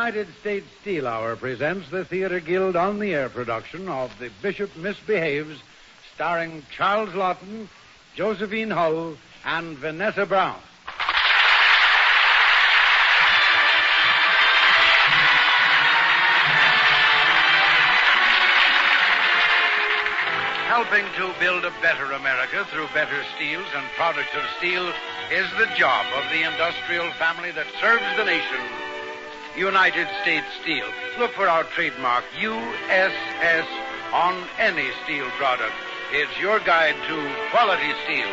United States Steel Hour presents the Theater Guild on the Air production of The Bishop Misbehaves, starring Charles Laughton, Josephine Hull, and Vanessa Brown. Helping to build a better America through better steels and products of steel is the job of the industrial family that serves the nation. United States Steel. Look for our trademark USS on any steel product. It's your guide to quality steel.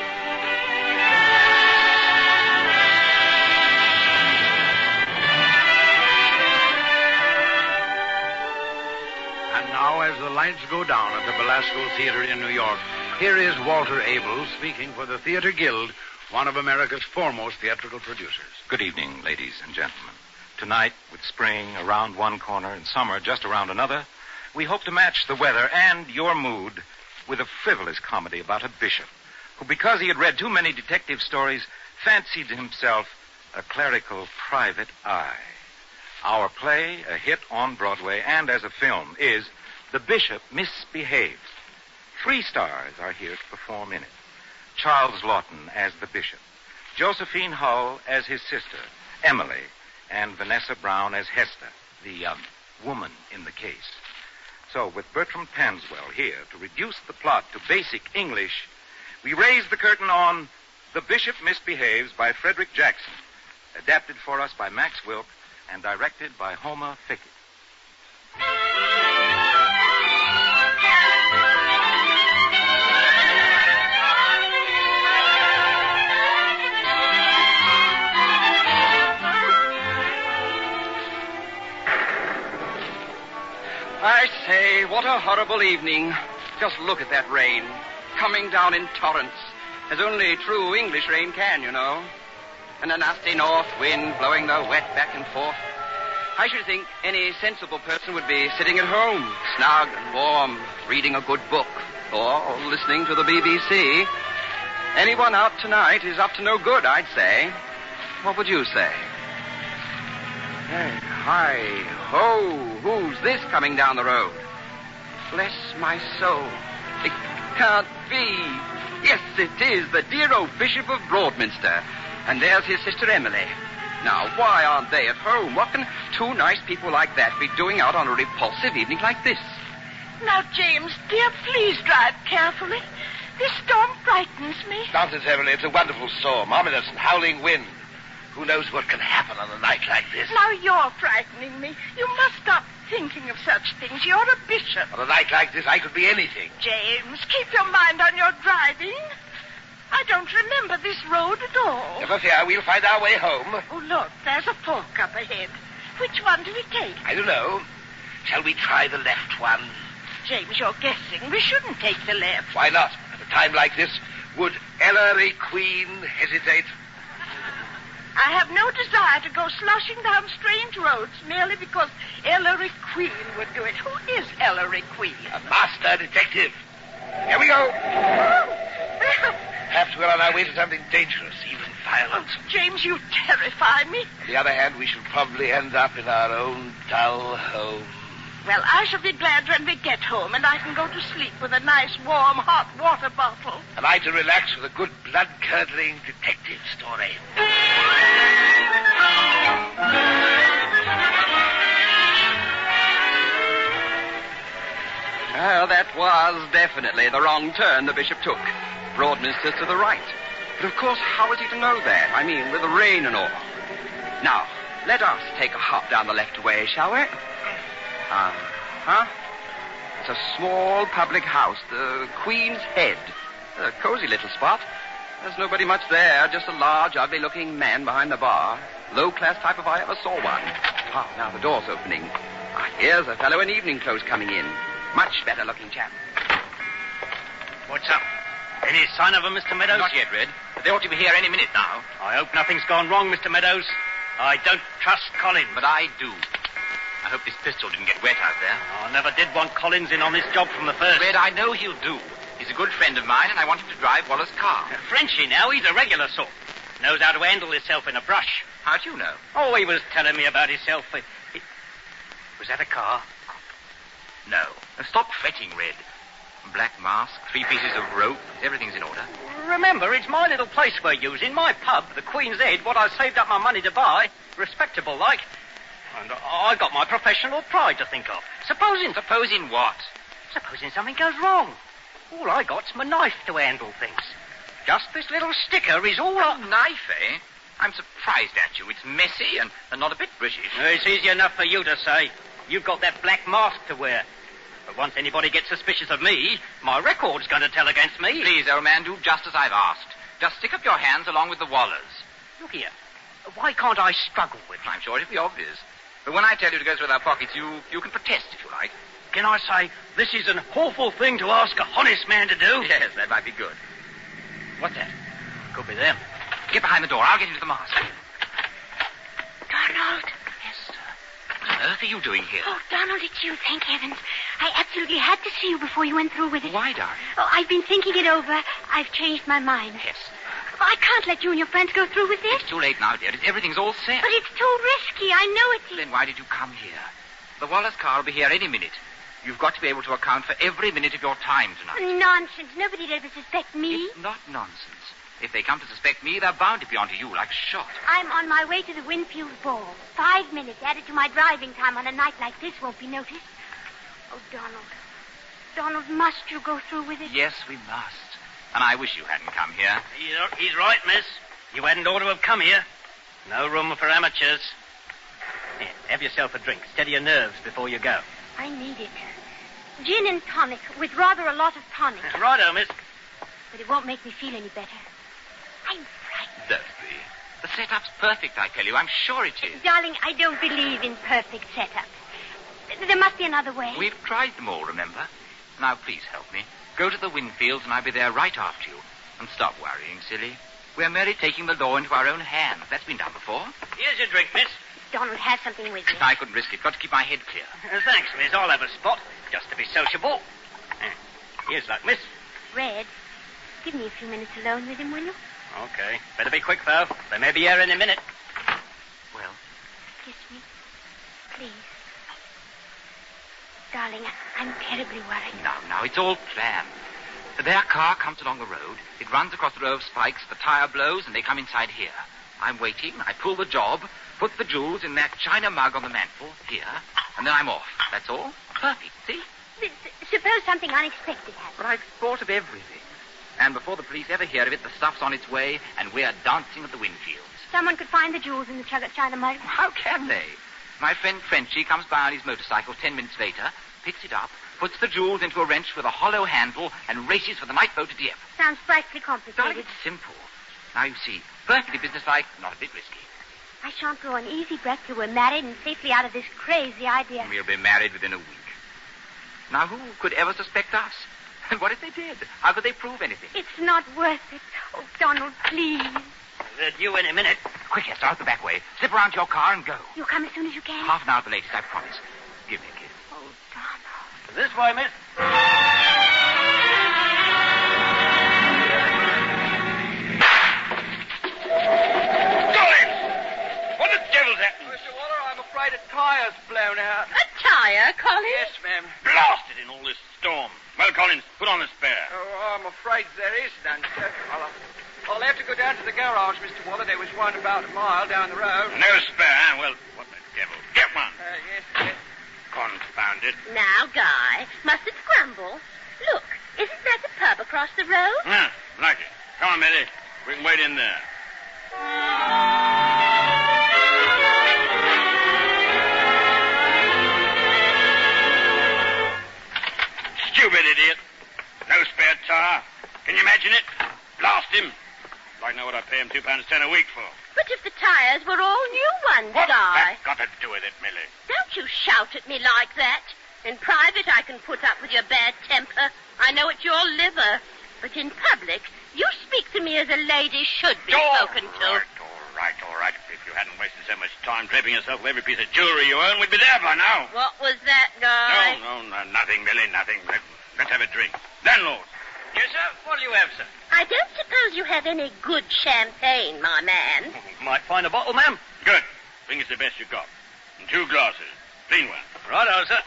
And now, as the lights go down at the Belasco Theater in New York, here is Walter Abel speaking for the Theater Guild, one of America's foremost theatrical producers. Good evening, ladies and gentlemen. Tonight, with spring around one corner and summer just around another, we hope to match the weather and your mood with a frivolous comedy about a bishop who, because he had read too many detective stories, fancied himself a clerical private eye. Our play, a hit on Broadway and as a film, is The Bishop Misbehaves. 3 stars are here to perform in it. Charles Laughton as the bishop, Josephine Hull as his sister, Emily, and Vanessa Brown as Hester, the woman in the case. So, with Bertram Tanswell here to reduce the plot to basic English, we raise the curtain on The Bishop Misbehaves by Frederick Jackson, adapted for us by Max Wilk and directed by Homer Fickett. I say, what a horrible evening. Just look at that rain, coming down in torrents, as only true English rain can, you know. And a nasty north wind blowing the wet back and forth. I should think any sensible person would be sitting at home, snug and warm, reading a good book, or listening to the BBC. Anyone out tonight is up to no good, I'd say. What would you say? Hey, hi, ho, who's this coming down the road? Bless my soul, it can't be. Yes, it is, the dear old Bishop of Broadminster. And there's his sister Emily. Now, why aren't they at home? What can 2 nice people like that be doing out on a repulsive evening like this? Now, James, dear, please drive carefully. This storm frightens me. Nonsense, Emily. It's a wonderful storm. Ominous and howling wind. Who knows what can happen on a night like this? Now you're frightening me. You must stop thinking of such things. You're a bishop. On a night like this, I could be anything. James, keep your mind on your driving. I don't remember this road at all. Never fear, we'll find our way home. Oh, look, there's a fork up ahead. Which one do we take? I don't know. Shall we try the left one? James, you're guessing. We shouldn't take the left. Why not? At a time like this, would Ellery Queen hesitate? I have no desire to go sloshing down strange roads merely because Ellery Queen would do it. Who is Ellery Queen? A master detective. Here we go. Perhaps we're on our way to something dangerous, even violent. Oh, James, you terrify me. On the other hand, we shall probably end up in our own dull home. Well, I shall be glad when we get home and I can go to sleep with a nice, warm, hot water bottle. And I to relax with a good, blood-curdling detective story. Well, that was definitely the wrong turn the bishop took. Broadminster's to the right. But, of course, how was he to know that? I mean, with the rain and all. Now, let us take a hop down the left way, shall we? It's a small public house, the Queen's Head. A cozy little spot. There's nobody much there, just a large, ugly-looking man behind the bar. Low-class type if I ever saw one. Now the door's opening. Here's a fellow in evening clothes coming in. Much better-looking chap. What's up? Any sign of him, Mr. Meadows? Not yet, Red. But they ought to be here any minute now. I hope nothing's gone wrong, Mr. Meadows. I don't trust Collins. But I do. I hope this pistol didn't get wet out there. I never did want Collins in on this job from the first. Red, I know he'll do. He's a good friend of mine, and I want him to drive Waller's car. Frenchy now, he's a regular sort. Knows how to handle himself in a brush. How'd you know? Oh, he was telling me about himself. Was that a car? No. Now stop fretting, Red. Black mask, 3 pieces of rope, everything's in order. Remember, it's my little place we're using, my pub, the Queen's Head, what I saved up my money to buy. Respectable like. And I got my professional pride to think of. Supposing what? Supposing something goes wrong. All I got's my knife to handle things. Just this little sticker is all A knife, eh? I'm surprised at you. It's messy and not a bit British. It's easy enough for you to say. You've got that black mask to wear. But once anybody gets suspicious of me, my record's going to tell against me. Please, old man, do just as I've asked. Just stick up your hands along with the wallers. Look here. Why can't I struggle with it? I'm sure it'll be obvious. But when I tell you to go through our pockets, you can protest if you like. Can I say, this is an awful thing to ask a honest man to do? Yes, that might be good. What's that? Could be them. Get behind the door. I'll get into the mask. Donald. Esther, what on earth are you doing here? Oh, Donald, it's you, thank heavens. I absolutely had to see you before you went through with it. Why, darling? Oh, I've been thinking it over. I've changed my mind. Esther. Oh, I can't let you and your friends go through with this. It's too late now, dear. Everything's all set. But it's too risky. I know it is. Then why did you come here? The Wallace car will be here any minute. You've got to be able to account for every minute of your time tonight. Nonsense. Nobody'd ever suspect me. It's not nonsense. If they come to suspect me, they're bound to be onto you like a shot. I'm on my way to the Winfield ball. 5 minutes added to my driving time on a night like this won't be noticed. Oh, Donald. Donald, must you go through with it? Yes, we must. And I wish you hadn't come here. He's right, miss. You hadn't ought to have come here. No room for amateurs. Here, have yourself a drink. Steady your nerves before you go. I need it. Gin and tonic with rather a lot of tonic. Righto, miss. But it won't make me feel any better. I'm frightened. Don't be. The setup's perfect, I tell you. I'm sure it is. Darling, I don't believe in perfect setups. There must be another way. We've tried them all, remember? Now, please help me. Go to the Winfields and I'll be there right after you. And stop worrying, silly. We're merely taking the law into our own hands. That's been done before. Here's your drink, miss. Donald, have something with me. I couldn't risk it. Got to keep my head clear. Thanks, miss. I'll have a spot. Just to be sociable. Here's luck, miss. Red, give me a few minutes alone with him, will you? Okay. Better be quick, though. They may be here any minute. Well? Kiss me. Please. Darling, I'm terribly worried. Now, it's all planned. Their car comes along the road. It runs across the row of spikes. The tire blows, and they come inside here. I'm waiting. I pull the job, put the jewels in that china mug on the mantel, here, and then I'm off. That's all. Perfect, see? Suppose something unexpected happens. But I've thought of everything. And before the police ever hear of it, the stuff's on its way, and we're dancing at the Winfields. Someone could find the jewels in the china mug. How can they? My friend Frenchy comes by on his motorcycle 10 minutes later, picks it up, puts the jewels into a wrench with a hollow handle, and races for the night boat to Dieppe. Sounds frightfully complicated. Darling, it's simple. Now, you see, perfectly businesslike, not a bit risky. I shan't draw an easy breath till we're married and safely out of this crazy idea. We'll be married within a week. Now, who could ever suspect us? And what if they did? How could they prove anything? It's not worth it. Oh, Donald, please. You any minute. Quick, Esther, out the back way. Slip around to your car and go. You'll come as soon as you can? Half an hour at the latest, I promise. Give me a kiss. Oh, Donald. This way, miss. Collins! What the devil's happened? Mr. Waller, I'm afraid a tire's blown out. A tire, Colin? Yes, ma'am. Blasted in all this storm. Well, Collins, put on the spare. Oh, I'm afraid there is none, sir. I'll have to go down to the garage, Mr. Waller. There was one about a mile down the road. No spare, huh? Well, what the devil? Get one. Yes. Confound it. Now, Guy, mustn't grumble. Look, isn't that the pub across the road? Yeah, like it. Come on, Millie. We can wait in there. Stupid idiot. No spare tire. Can you imagine it? Blast him. I'd like to know what I pay him £2.10 a week for. But if the tires were all new ones, What's Guy. that got to do with it, Millie? Don't you shout at me like that. In private, I can put up with your bad temper. I know it's your liver. But in public, you speak to me as a lady should be spoken to. All right. If you hadn't wasted so much time draping yourself with every piece of jewelry you own, we'd be there by now. What was that, Guy? No, nothing, Millie, nothing. Let's have a drink. Landlord. Yes, sir? What'll you have, sir? I don't suppose you have any good champagne, my man. Might find a bottle, ma'am. Good. Bring us the best you got. And 2 glasses. Clean one. Righto, sir.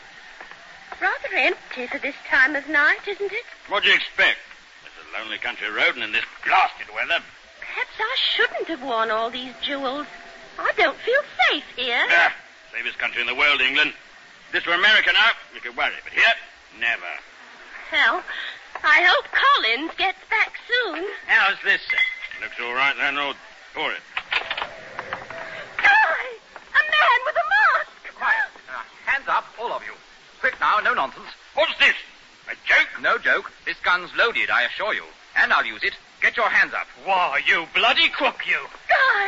Rather empty for this time of night, isn't it? What do you expect? It's a lonely country road and in this blasted weather. Perhaps I shouldn't have worn all these jewels. I don't feel safe here. Safest country in the world, England. If this were America now, we could worry. But here, never. Well, I hope Collins gets back soon. How's this, sir? Looks all right, landlord. Pour it. Guy! A man with a mask! Quiet. Hands up, all of you. Quick now, no nonsense. What's this? A joke? No joke. This gun's loaded, I assure you. And I'll use it. Get your hands up. Why, you bloody crook, you. Guy!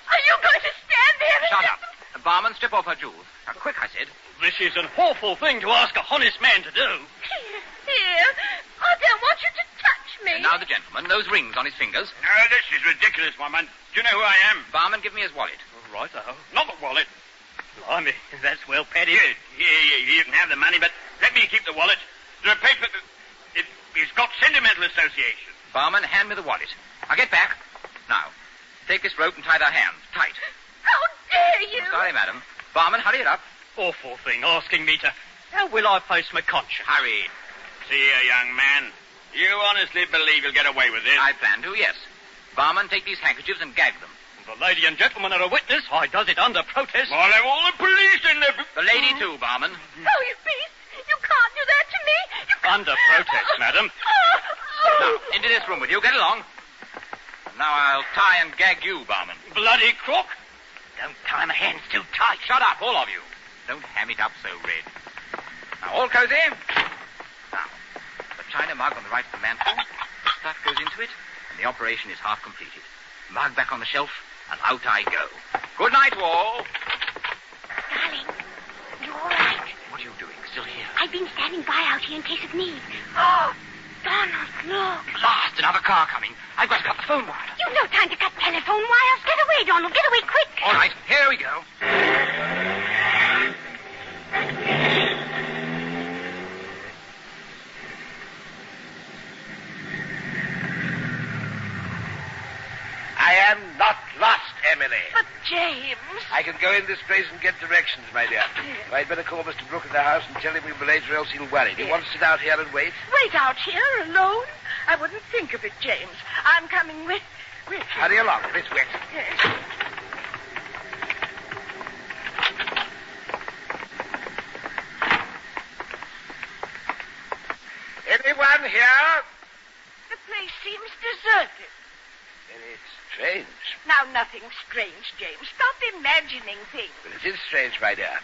Are you going to stand there and... Shut up. The barman, strip off her jewels. Now, quick, I said. This is an awful thing to ask a honest man to do. Here. I don't want you to touch me. And now the gentleman, those rings on his fingers. No, this is ridiculous, my man. Do you know who I am? Barman, give me his wallet. Righto. Not the wallet. Blimey, that's well padded. You can have the money, but let me keep the wallet. There's a paper that... It's got sentimental association. Barman, hand me the wallet. Now get back. Now, take this rope and tie their hands. Tight. How dare you? Sorry, madam. Barman, hurry it up. Awful thing, asking me to... How will I face my conscience? Hurry. See here, young man. You honestly believe you'll get away with this? I plan to, yes. Barman, take these handkerchiefs and gag them. The lady and gentleman are a witness. I does it under protest. I'll have all the police in there. The lady, too, barman. Oh, you beast. You can't do that to me. You can't... Under protest, madam. Now, into this room with you. Get along. Now I'll tie and gag you, barman. Bloody crook. Don't tie my hands too tight. Shut up, all of you. Don't ham it up so red. Now, all cozy. Now, the china mug on the right of the mantel. Stuff goes into it, and the operation is half completed. Mug back on the shelf, and out I go. Good night, Wall. Darling, you all right? What are you doing? Still here? I've been standing by out here in case of need. Oh, Donald, look. Blast, another car coming. I've got to cut the phone wire. You've no time to cut telephone wires. Get away, Donald. Get away quick. All right, here we go. I am not lost, Emily. But, James... I can go in this place and get directions, my dear. I'd better call Mr. Brooke at the house and tell him we'll be late or else he'll worry. Do you want to sit out here and wait? Wait out here alone? I wouldn't think of it, James. I'm coming with you. Hurry along. It's wet. Yes. Anyone here? The place seems deserted. Very strange. Now, nothing strange, James. Stop imagining things. Well, it is strange, my dear.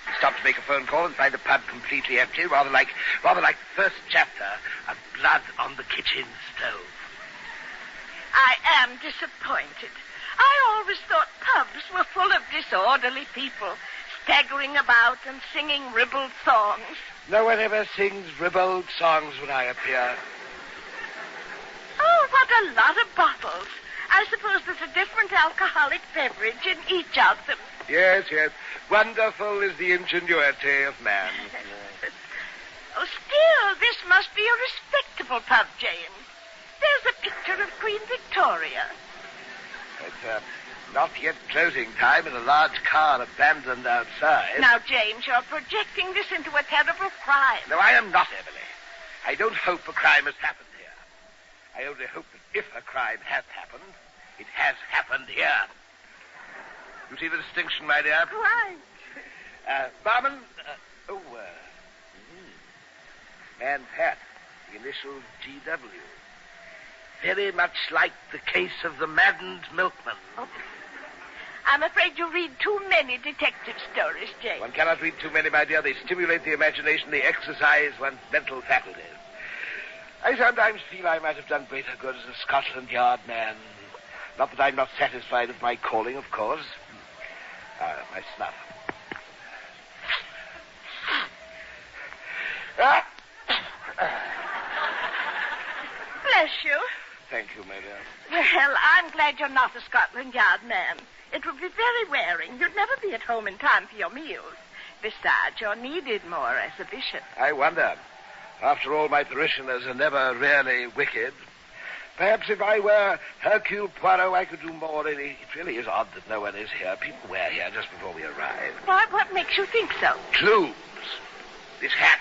We stopped to make a phone call and find the pub completely empty, rather like the first chapter of Blood on the Kitchen Stove. I am disappointed. I always thought pubs were full of disorderly people, staggering about and singing ribald songs. No one ever sings ribald songs when I appear. Oh, what a lot of bottles. I suppose there's a different alcoholic beverage in each of them. Yes, yes. Wonderful is the ingenuity of man. Oh, still, this must be a respectable pub, James. There's a picture of Queen Victoria. It's not yet closing time and a large car abandoned outside. Now, James, you're projecting this into a terrible crime. No, I am not, Emily. I don't hope a crime has happened here. I only hope that if a crime has happened, it has happened here. You see the distinction, my dear? Quite. Barman, man's hat, the initial GW. Very much like the case of the maddened milkman. Oh. I'm afraid you read too many detective stories, James. One cannot read too many, my dear. They stimulate the imagination. They exercise one's mental faculties. I sometimes feel I might have done greater good as a Scotland Yard man. Not that I'm not satisfied with my calling, of course. My snuff. Bless you. Thank you, my dear. Well, I'm glad you're not a Scotland Yard man. It would be very wearing. You'd never be at home in time for your meals. Besides, you're needed more as a bishop. I wonder. After all, my parishioners are never really wicked. Perhaps if I were Hercule Poirot, I could do more. It really is odd that no one is here. People were here just before we arrived. What makes you think so? Clues. This hat.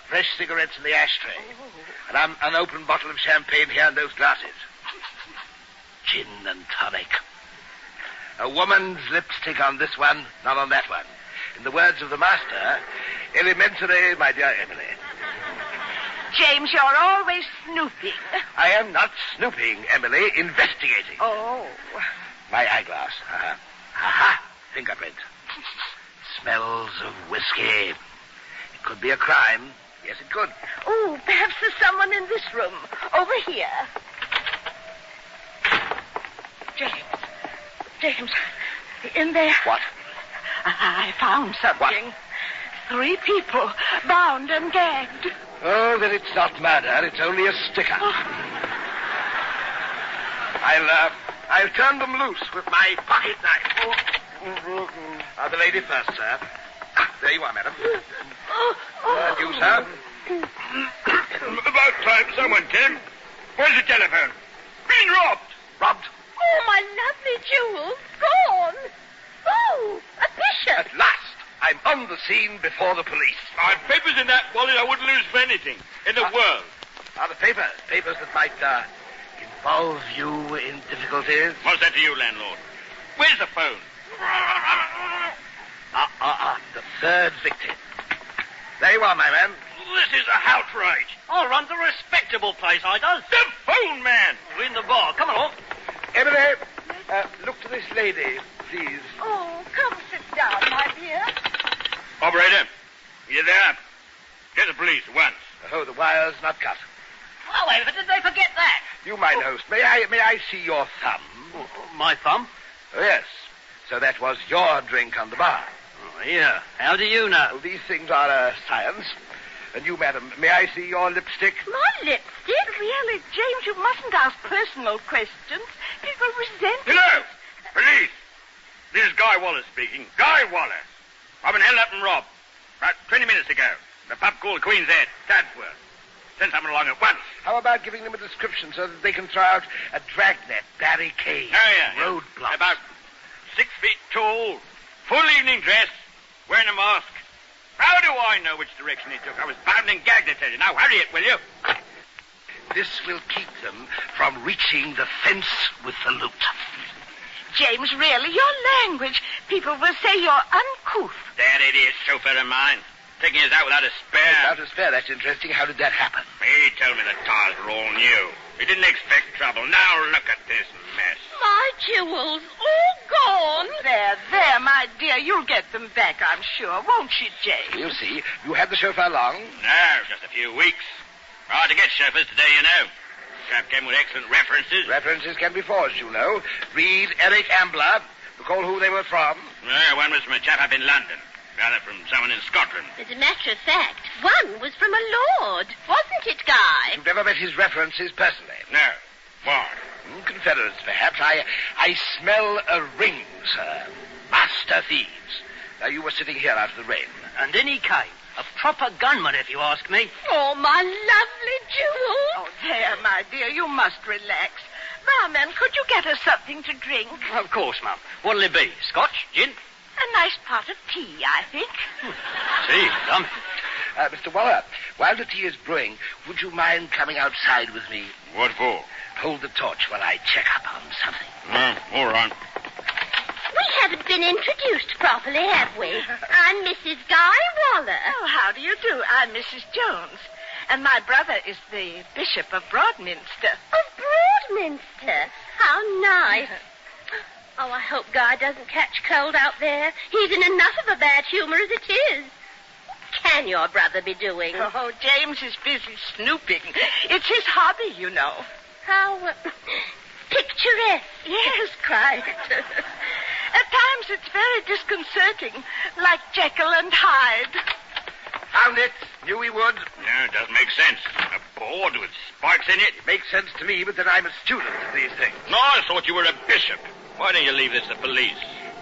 Fresh cigarettes in the ashtray. Oh. An unopened bottle of champagne here in those glasses. Gin and tonic. A woman's lipstick on this one, not on that one. In the words of the master, elementary, my dear Emily. James, you're always snooping. I am not snooping, Emily. Investigating. Oh. My eyeglass. Aha. Fingerprint. Smells of whiskey. It could be a crime. Yes, it could. Oh, perhaps there's someone in this room. Over here. James, in there. What? I found something. What? 3 people, bound and gagged. Oh, then it's not murder. It's only a sticker. Oh. I'll turn them loose with my pocket knife. The lady first, sir. There you are, madam. And you, sir? About time someone came. Where's the telephone? Been robbed. Robbed? Oh, my lovely jewels. Gone. Oh, a bishop. At last. I'm on the scene before the police. I've papers in that wallet I wouldn't lose for anything in the world. The papers? Papers that might involve you in difficulties? What's that to you, landlord? Where's the phone? The third victim. There you are, my man. This is a outrage. I runs a respectable place, I does. The phone man! We're in the bar. Come along. Emily, look to this lady, please. Oh, come sit down, my dear. Operator, you there? Get the police at once. Oh, the wire's not cut. Oh, wait, but did they forget that? You, mine host, may I see your thumb? Oh, my thumb? Oh, yes. So that was your drink on the bar. Oh, yeah. How do you know? Well, these things are science. And you, madam, may I see your lipstick? My lipstick? Really, James, you mustn't ask personal questions. People resent it. Hello! Police! This is Guy Wallace speaking. Guy Wallace. I've been held up and robbed. About 20 minutes ago. The pub called the Queen's Head, Tadsworth. Send someone along at once. How about giving them a description so that they can throw out a dragnet, barricade, roadblocks? About 6 feet tall, full evening dress, wearing a mask. How do I know which direction he took? I was bound and gagged, I tell you. Now, hurry it, will you? This will keep them from reaching the fence with the loot. James, really, your language. People will say you're uncouth. There it is, chauffeur of mine. Taking us out without a spare. Without a spare, that's interesting. How did that happen? He told me the tires were all new. He didn't expect trouble. Now look at this mess. My jewels, all gone. There, my dear. You'll get them back, I'm sure. Won't you, James? We'll see. You had the chauffeur long? No, just a few weeks. Hard to get chauffeurs today, you know. Chap came with excellent references. References can be forged, you know. Read Eric Ambler. Recall who they were from. One was from a chap up in London. The other from someone in Scotland. As a matter of fact, one was from a lord. Wasn't it, Guy? You've never met his references personally? No. Why? Confederates, perhaps. I smell a ring, sir. Master thieves. Now, you were sitting here out of the rain. And in he came. A proper gunman, if you ask me. Oh, my lovely jewels. Oh, there, my dear. You must relax. Barman, could you get us something to drink? Of course, Mum. What'll it be? Scotch? Gin? A nice pot of tea, I think. Tea, Mum. Mr. Waller, while the tea is brewing, would you mind coming outside with me? What for? Hold the torch while I check up on something. All right. We haven't been introduced properly, have we? I'm Mrs. Guy Waller. Oh, how do you do? I'm Mrs. Jones. And my brother is the Bishop of Broadminster. Of Broadminster? How nice. Oh, I hope Guy doesn't catch cold out there. He's in enough of a bad humor as it is. What can your brother be doing? Oh, James is busy snooping. It's his hobby, you know. How picturesque. Yes, quite. At times it's very disconcerting, like Jekyll and Hyde. Found it. Knew we would. Yeah, it does make sense. A board with spikes in it. It makes sense to me, but then I'm a student of these things. No, I thought you were a bishop. Why don't you leave this to the police?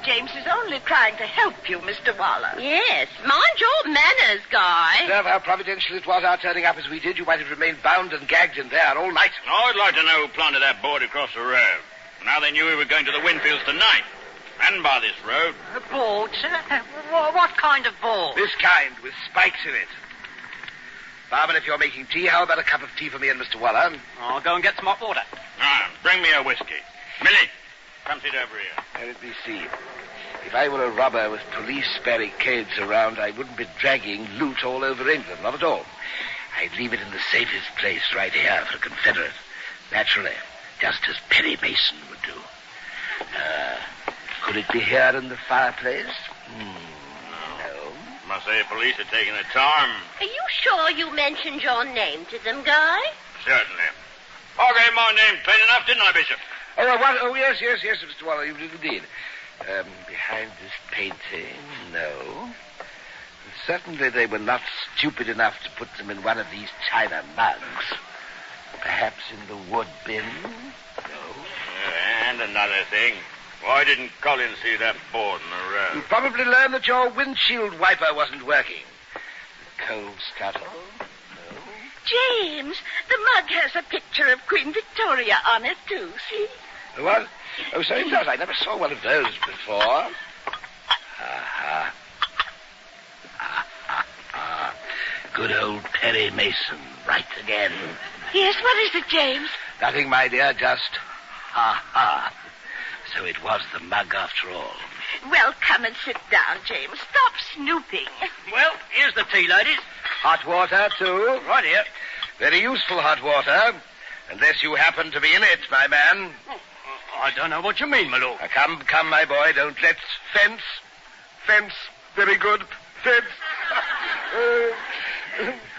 James is only trying to help you, Mr. Waller. Yes, mind your manners, Guy. Observe how providential it was our turning up as we did. You might have remained bound and gagged in there all night. Oh, I'd like to know who planted that board across the road. Now they knew we were going to the Winfields tonight. And by this road. A board, sir? What kind of board? This kind, with spikes in it. Barman, if you're making tea, how about a cup of tea for me and Mr. Waller? I'll go and get some hot water. Bring me a whiskey. Millie, come sit over here. Let me see. If I were a robber with police barricades around, I wouldn't be dragging loot all over England. Not at all. I'd leave it in the safest place right here for a Confederate. Naturally, just as Perry Mason would do. Could it be here in the fireplace? No. Must say the police are taking their time. Are you sure you mentioned your name to them, Guy? Certainly. I gave my name plain enough, didn't I, Bishop? What? Oh, yes, Mr. Waller, you did indeed. Behind this painting, no. Certainly they were not stupid enough to put them in one of these china mugs. Perhaps in the wood bin? No. And another thing. Why didn't Colin see that board in the road? You probably learned that your windshield wiper wasn't working. The coal scuttle? No. James, the mug has a picture of Queen Victoria on it, too, see? What? Oh, so it does. I never saw one of those before. Good old Perry Mason, right again. Yes, what is it, James? Nothing, my dear, just ha. So it was the mug after all. Well, come and sit down, James. Stop snooping. Well, here's the tea, ladies. Hot water, too? Right here. Very useful hot water. Unless you happen to be in it, my man. I don't know what you mean, my lord. Come, my boy. Don't let's fence. Fence. Very good. Fence.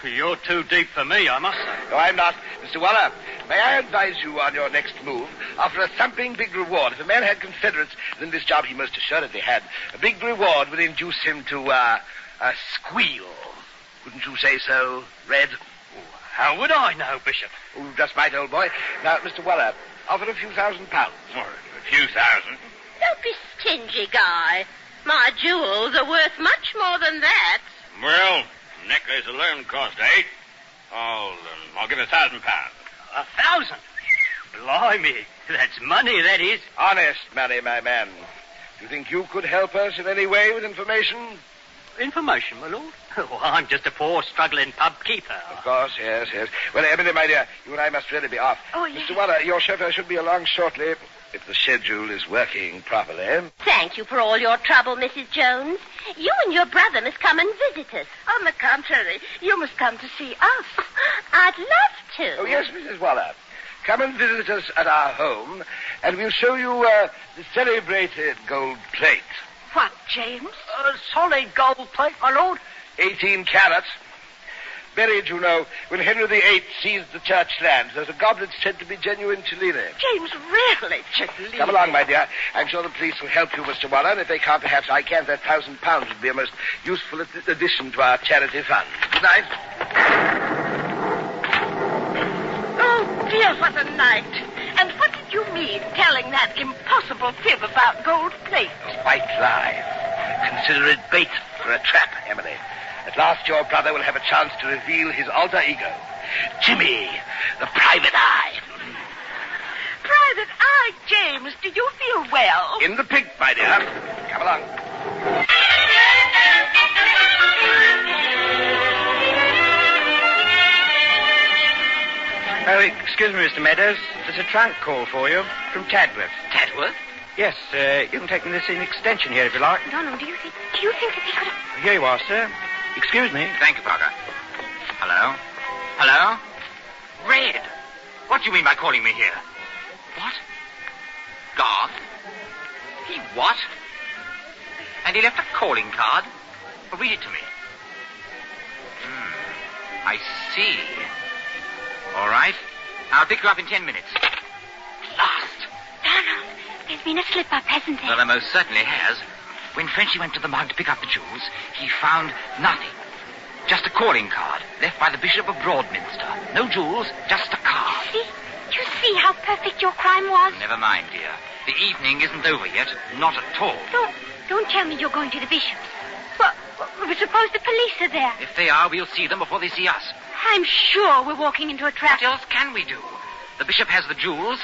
You're too deep for me, I must say. No, I'm not. Mr. Waller, may I advise you on your next move? Offer a thumping big reward. If a man had Confederates, then this job he most assuredly had, a big reward would induce him to, squeal. Wouldn't you say so, Red? How would I know, Bishop? Oh, just might, old boy. Now, Mr. Waller, offer a few £1,000. A few thousand. Don't be stingy, Guy. My jewels are worth much more than that. Well, necklace alone cost 8. I'll give £1,000. 1,000? Blimey, that's money, that is. Honest money, my man. Do you think you could help us in any way with information? Information, my lord? Oh, I'm just a poor, struggling pub keeper. Of course, yes. Well, Emily, my dear, you and I must really be off. Oh, yes. Mr. Waller, your chauffeur should be along shortly, if the schedule is working properly. Thank you for all your trouble, Mrs. Jones. You and your brother must come and visit us. On the contrary, you must come to see us. I'd love to. Oh, yes, Mrs. Waller. Come and visit us at our home, and we'll show you the celebrated gold plate. What, James? Solid gold plate, my lord? 18 carats. Buried, you know, when Henry VIII seized the church lands. There's a goblet said to be genuine Cellini. James, really, Cellini? Come along, my dear. I'm sure the police will help you, Mr. Waller, and if they can't, perhaps I can. That £1,000 would be a most useful addition to our charity fund. Good night. Oh, dear, what a night. And what did you mean telling that impossible fib about gold plate? A white lie. Consider it bait for a trap, Emily. At last your brother will have a chance to reveal his alter ego. Jimmy, the private eye. Private eye, James, do you feel well? In the pig, my dear. Come along. Oh, excuse me, Mr. Meadows. There's a trunk call for you from Tadworth. Tadworth? Yes, you can take the missing extension here if you like. Donald, do you think that they could have... Here you are, sir. Excuse me. Thank you, Parker. Hello? Hello? Red! What do you mean by calling me here? What? Gone? He what? And he left a calling card? Well, read it to me. I see. All right. I'll pick you up in 10 minutes. Lost. Donald, there's been a slip-up, hasn't there? Well, there most certainly has. When Frenchy went to the mug to pick up the jewels, he found nothing. Just a calling card left by the Bishop of Broadminster. No jewels, just a card. You see how perfect your crime was? Never mind, dear. The evening isn't over yet. Not at all. Don't tell me you're going to the bishop's. Well, suppose the police are there. If they are, we'll see them before they see us. I'm sure we're walking into a trap. What else can we do? The bishop has the jewels.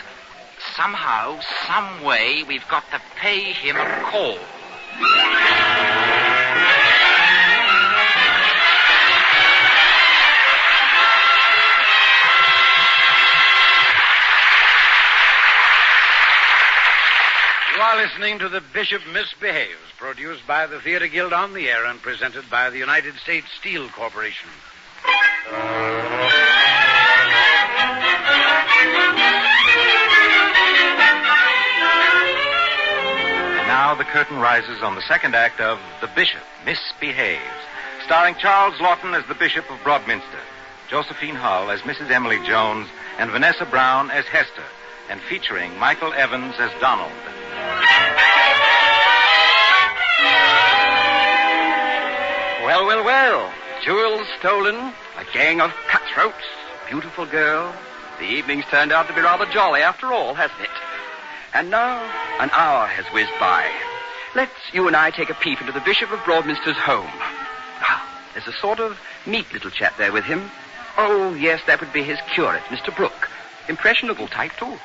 Somehow, some way, we've got to pay him a call. You are listening to The Bishop Misbehaves, produced by the Theater Guild on the Air and presented by the United States Steel Corporation. And now the curtain rises on the second act of The Bishop Misbehaves, starring Charles Lawton as the Bishop of Broadminster, Josephine Hull as Mrs. Emily Jones, and Vanessa Brown as Hester, and featuring Michael Evans as Donald. Well. Jewels stolen, a gang of cutthroats, beautiful girl. The evening's turned out to be rather jolly after all, hasn't it? And now, an hour has whizzed by. Let's you and I take a peep into the Bishop of Broadminster's home. There's a sort of meek little chap there with him. Oh, yes, that would be his curate, Mr. Brooke. Impressionable type, too.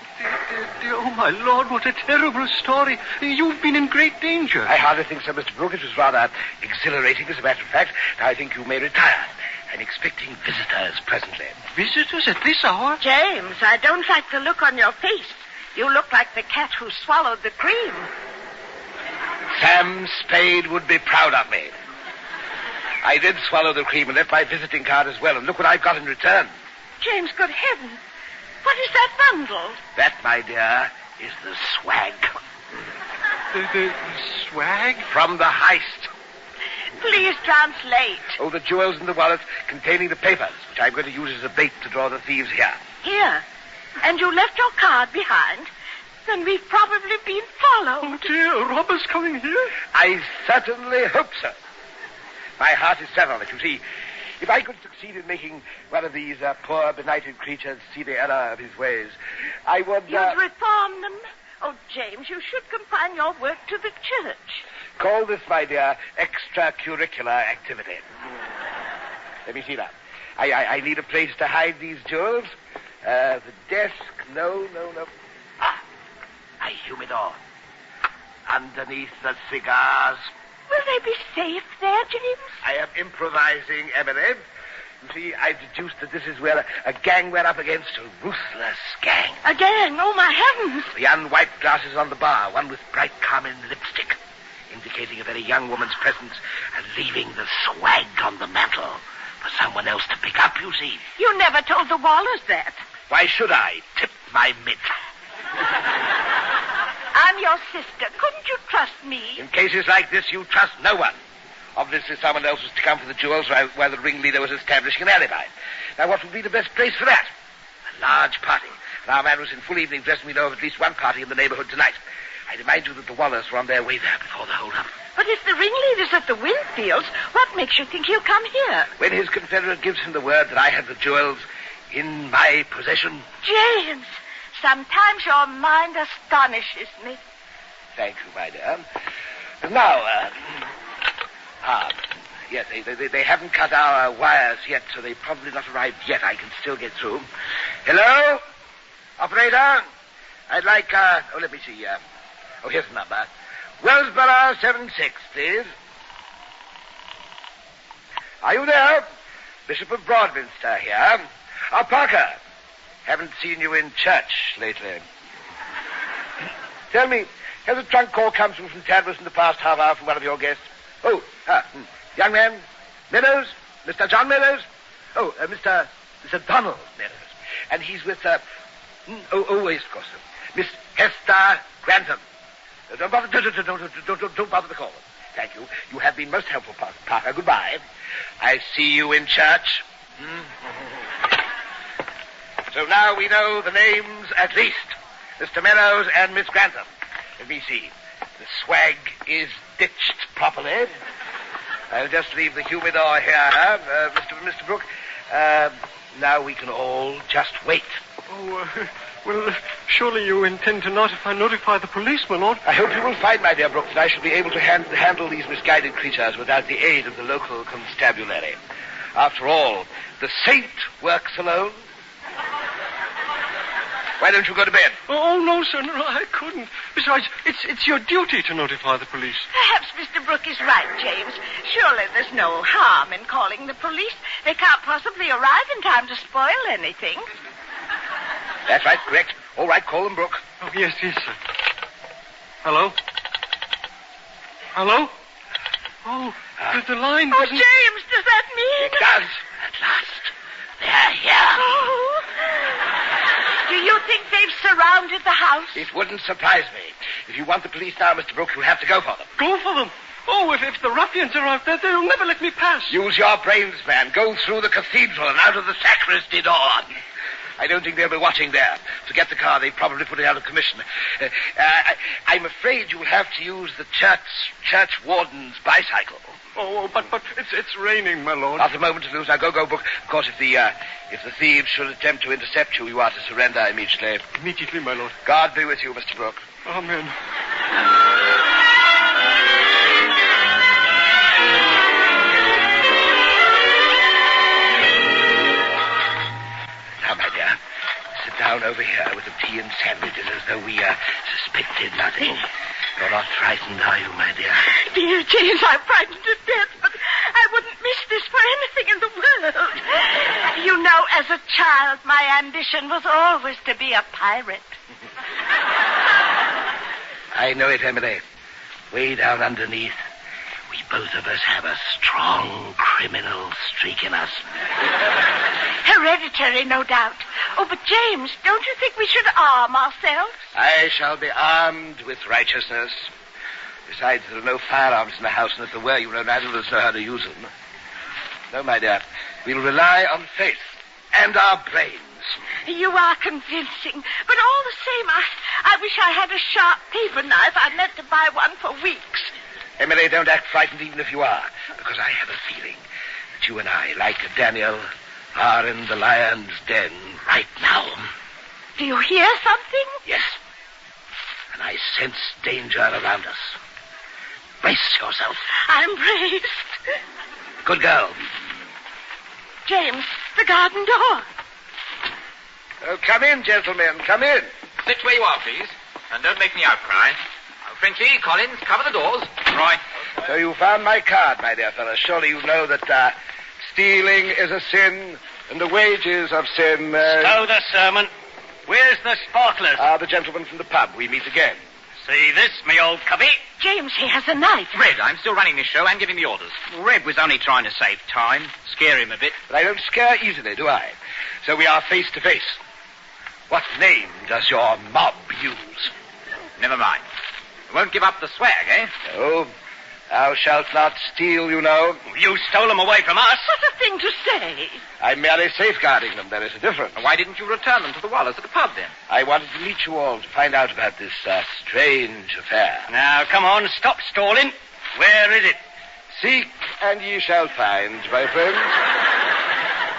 Oh, my Lord, what a terrible story. You've been in great danger. I hardly think so, Mr. Brooke. It was rather exhilarating, as a matter of fact. I think you may retire. I'm expecting visitors presently. Visitors at this hour? James, I don't like the look on your face. You look like the cat who swallowed the cream. Sam Spade would be proud of me. I did swallow the cream and left my visiting card as well, and look what I've got in return. James, good heaven. What is that bundle? That, my dear, is the swag. The swag? From the heist. Please translate. Oh, the jewels in the wallet containing the papers, which I'm going to use as a bait to draw the thieves here. Here? And you left your card behind? Then we've probably been followed. Oh, dear, robbers coming here? I certainly hope so. My heart is set on it, you see. If I could succeed in making one of these poor, benighted creatures see the error of his ways, I would... You'd reform them? Oh, James, you should confine your work to the church. Call this, my dear, extracurricular activity. Let me see now. I need a place to hide these jewels. The desk, no. A humidor. Underneath the cigars. Will they be safe there, James? I am improvising, Emily. You see, I've deduced that this is where a gang we're up against, a ruthless gang. A gang? Oh, my heavens. The unwiped glasses on the bar, one with bright carmine lipstick, indicating a very young woman's presence, and leaving the swag on the mantel for someone else to pick up, you see. You never told the Wallers that. Why should I? Tip my mitt. I'm your sister. Couldn't you trust me? In cases like this, you trust no one. Obviously, someone else was to come for the jewels while the ringleader was establishing an alibi. Now, what would be the best place for that? A large party. And our man was in full evening dress, and we know of at least one party in the neighborhood tonight. I remind you that the Wallers were on their way there before the hold-up. But if the ringleader's at the Winfields, what makes you think he'll come here? When his confederate gives him the word that I have the jewels in my possession. James, sometimes your mind astonishes me. Thank you, my dear. Now, yes, they haven't cut our wires yet, so they've probably not arrived yet. I can still get through. Hello? Operator? I'd like, let me see. Here's the number. Wellsborough 76, please. Are you there? Bishop of Broadminster here. Parker. Haven't seen you in church lately. Tell me, has a trunk call come through from Tadworth in the past half hour from one of your guests? Young man, Meadows, Mr. John Meadows. Mr. Donald Meadows. And he's with, yes, of course, Miss Hester Grantham. Don't bother to call them. Thank you. You have been most helpful, Parker. Goodbye. I see you in church. So now we know the names at least. Mr. Meadows and Miss Grantham. Let me see. The swag is ditched properly. I'll just leave the humidor here, Mr. Brooke. Now we can all just wait. Well, surely you intend to notify the police, my lord. I hope you will find, my dear Brooks, that I shall be able to handle these misguided creatures without the aid of the local constabulary. After all, the saint works alone. Why don't you go to bed? Oh, no, sir, no, I couldn't. Besides, it's your duty to notify the police. Perhaps Mr. Brooke is right, James. Surely there's no harm in calling the police. They can't possibly arrive in time to spoil anything. That's right, correct. All right, call them, Brooke. Oh, yes, sir. Hello? Hello? Oh, the line Oh, doesn't... James, does that mean... It does. At last. They're here. Oh. Do you think they've surrounded the house? It wouldn't surprise me. If you want the police now, Mr. Brooke, you'll have to go for them. Go for them? Oh, if the ruffians are out there, they'll never let me pass. Use your brains, man. Go through the cathedral and out of the sacristy door. I don't think they'll be watching there. Forget the car. They probably put it out of commission. I'm afraid you'll have to use the church warden's bicycle. Oh, but it's raining, my lord. Not a moment to lose. Now go, Brooke. Of course, if the thieves should attempt to intercept you, you are to surrender immediately. Immediately, my lord. God be with you, Mr. Brooke. Amen. Now, my dear, sit down over here with the tea and sandwiches as though we suspected nothing. You're not frightened, are you, my dear? Dear James, I'm frightened to death, but I wouldn't miss this for anything in the world. You know, as a child, my ambition was always to be a pirate. I know it, Emily. Way down underneath, we both of us have a strong criminal streak in us. Hereditary, no doubt. Oh, but James, don't you think we should arm ourselves? I shall be armed with righteousness. Besides, there are no firearms in the house, and if there were, you know, neither of us know how to use them. No, my dear, we'll rely on faith and our brains. You are convincing, but all the same, I wish I had a sharp paper knife. I meant to buy one for weeks. Emily, don't act frightened even if you are, because I have a feeling that you and I, like Daniel, are in the lion's den right now. Do you hear something? Yes. And I sense danger around us. Brace yourself. I'm braced. Good girl. James, the garden door. Oh, come in, gentlemen. Come in. Sit where you are, please. And don't make any outcry. Frenchie, Collins, cover the doors. Right. So you found my card, my dear fellow. Surely you know that stealing is a sin, and the wages of sin... Stow the sermon. Where's the sparklers? The gentleman from the pub. We meet again. See this, me old cubby? James, he has a knife. Red, I'm still running this show and giving the orders. Red was only trying to save time. Scare him a bit. But I don't scare easily, do I? So we are face to face. What name does your mob use? Never mind. You won't give up the swag, eh? No. Thou shalt not steal, you know. You stole them away from us. What a thing to say. I'm merely safeguarding them. There is a difference. Why didn't you return them to the Wallace at the pub, then? I wanted to meet you all to find out about this strange affair. Now, come on, stop stalling. Where is it? Seek, and ye shall find, my friends.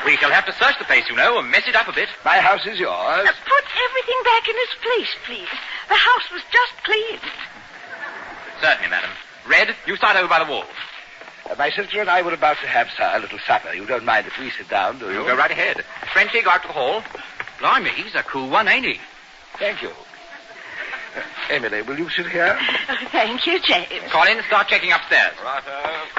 We shall have to search the place, you know, and mess it up a bit. My house is yours. Put everything back in its place, please. The house was just cleaned. Certainly, madam. Red, you start over by the wall. My sister and I were about to have a little supper. You don't mind if we sit down, do you? You go right ahead. Frenchie, go out to the hall. Blimey, he's a cool one, ain't he? Thank you. Emily, will you sit here? Thank you, James. Collins, start checking upstairs. Righto.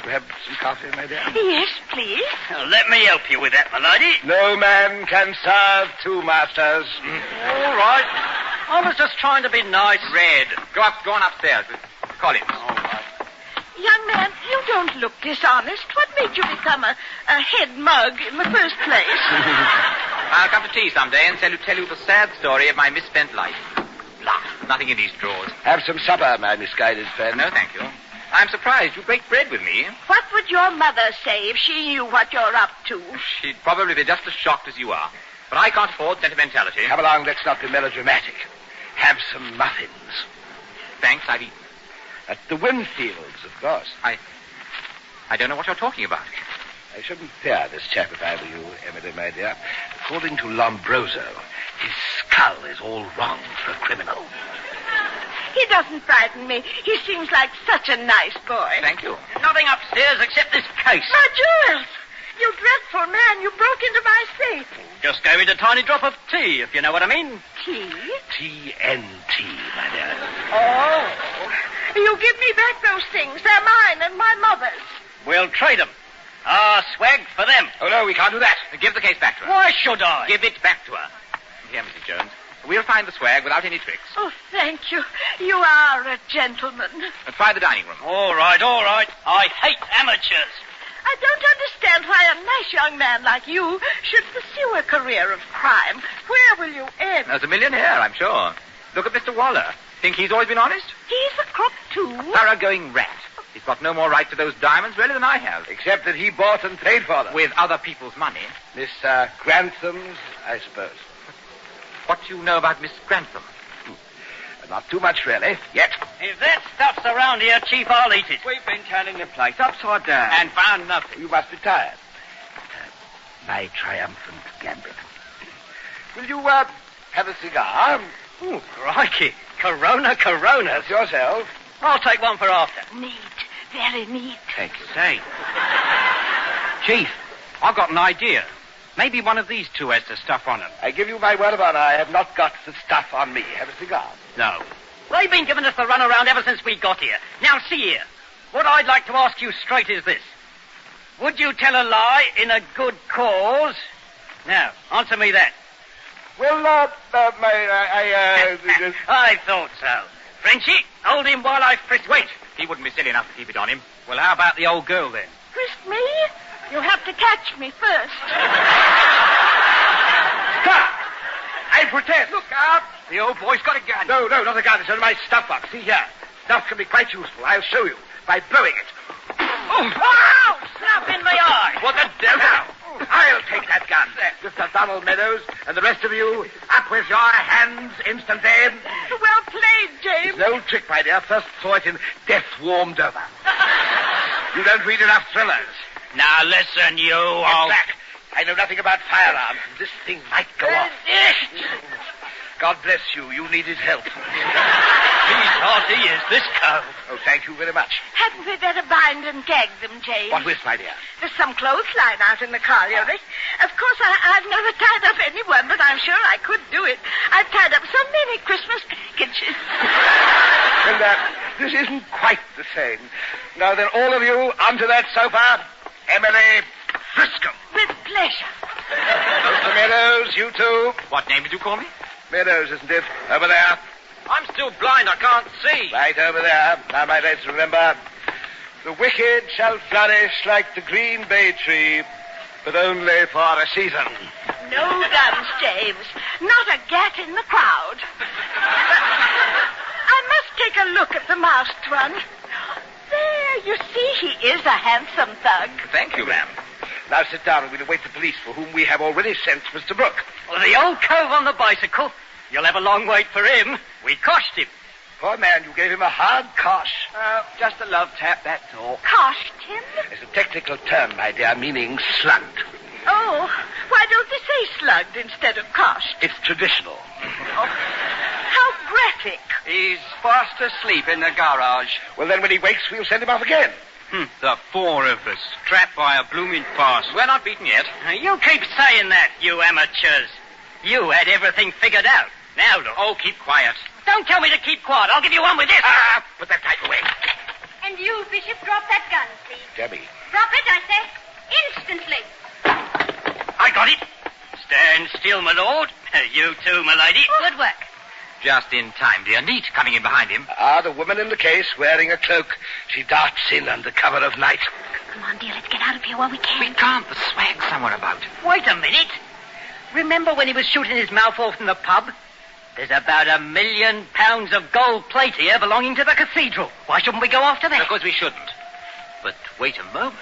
Have some coffee, my dear? Yes, please. Let me help you with that, my lady. No man can serve two masters. All right. I was just trying to be nice. Red, go on upstairs with Collins. All right. Young man, you don't look dishonest. What made you become a head mug in the first place? I'll come to tea someday and tell you the sad story of my misspent life. Nothing in these drawers. Have some supper, my misguided friend. No, thank you. I'm surprised you break bread with me. What would your mother say if she knew what you're up to? She'd probably be just as shocked as you are. But I can't afford sentimentality. Come along, let's not be melodramatic. Have some muffins. Thanks, I've eaten. At the Winfields, of course. I don't know what you're talking about. I shouldn't fear this chap if I were you, Emily, my dear. According to Lombroso, his skull is all wrong for a criminal. He doesn't frighten me. He seems like such a nice boy. Thank you. Nothing upstairs except this case. My jewels! You dreadful man, you broke into my safe. Just gave it a tiny drop of tea, if you know what I mean. Tea? TNT, my dear. Oh. You give me back those things. They're mine and my mother's. We'll trade them. Our swag for them. Oh, no, we can't do that. Give the case back to her. Why should I? Give it back to her. Here, Mrs. Jones. We'll find the swag without any tricks. Oh, thank you. You are a gentleman. Try the dining room. All right. I hate amateurs. I don't understand why a nice young man like you should pursue a career of crime. Where will you end? There's a millionaire, I'm sure. Look at Mr. Waller. Think he's always been honest? He's a crook, too. Thoroughgoing rat. He's got no more right to those diamonds, really, than I have. Except that he bought and paid for them. With other people's money. Miss Grantham's, I suppose. What do you know about Miss Grantham? Not too much, really, yet. If that stuff's around here, Chief, I'll eat it. We've been turning the plate upside down. And found nothing. You must be tired. My triumphant gambit. Will you, have a cigar? Ooh, crikey. Corona. That's yourself. I'll take one for after. Neat. Very neat. Thank you. Say, Chief, I've got an idea. Maybe one of these two has the stuff on them. I give you my word of honor, I have not got the stuff on me. Have a cigar. No. They've been giving us the runaround ever since we got here. Now, see here. What I'd like to ask you straight is this. Would you tell a lie in a good cause? Now, answer me that. Well, I thought so. Frenchie, hold him while I frisk. Wait. He wouldn't be silly enough to keep it on him. Well, how about the old girl, then? Frisk me? You'll have to catch me first. Stop! I protest. Look out! The old boy's got a gun. No, not a gun. It's in my stuff box. See here. Stuff can be quite useful. I'll show you by blowing it. Oh, slap in the eye. What the devil? Now, I'll take that gun. Mr. Donald Meadows, and the rest of you, up with your hands instantly. Well played, James. It's no trick, my dear. First saw it in Death Warmed Over. You don't read enough thrillers. Now, listen, you Get back. I know nothing about firearms. This thing might go off. God bless you. You needed help. He's hearty is this cove. Oh, thank you very much. Hadn't we better bind and gag them, James? What with, my dear? There's some clothesline out in the colliery. Of course, I've never tied up anyone, but I'm sure I could do it. I've tied up so many Christmas packages. And this isn't quite the same. Now then, all of you, onto that sofa. Emily, frisk 'em. With pleasure. Mr. Meadows, you too. What name did you call me? Meadows, isn't it? Over there. I'm still blind. I can't see. Right over there. Now, my mates, remember, the wicked shall flourish like the green bay tree, but only for a season. No guns, James. Not a gat in the crowd. I must take a look at the masked one. There, you see, he is a handsome thug. Thank you, ma'am. Now sit down and we'll await the police, for whom we have already sent Mr. Brooke. Well, the old cove on the bicycle. You'll have a long wait for him. We coshed him. Poor man, you gave him a hard cosh. Just a love tap, that's all. Coshed him? It's a technical term, my dear, meaning slugged. Oh, why don't they say slugged instead of coshed? It's traditional. Oh, how graphic. He's fast asleep in the garage. Well, then when he wakes, we'll send him off again. The four of us, trapped by a blooming farce. We're not beaten yet. You keep saying that, you amateurs. You had everything figured out. Now look. Oh, keep quiet. Don't tell me to keep quiet. I'll give you one with this. Put that pipe away. And you, Bishop, drop that gun, please. Debbie. Drop it, I say. Instantly. I got it. Stand still, my lord. You too, my lady. Good work. Just in time, dear. Neat coming in behind him. The woman in the case, wearing a cloak. She darts in under cover of night. Come on, dear, let's get out of here while we can. We can't. The swag's somewhere about. Wait a minute. Remember when he was shooting his mouth off in the pub? There's about £1 million of gold plate here belonging to the cathedral. Why shouldn't we go after that? Because we shouldn't. But wait a moment.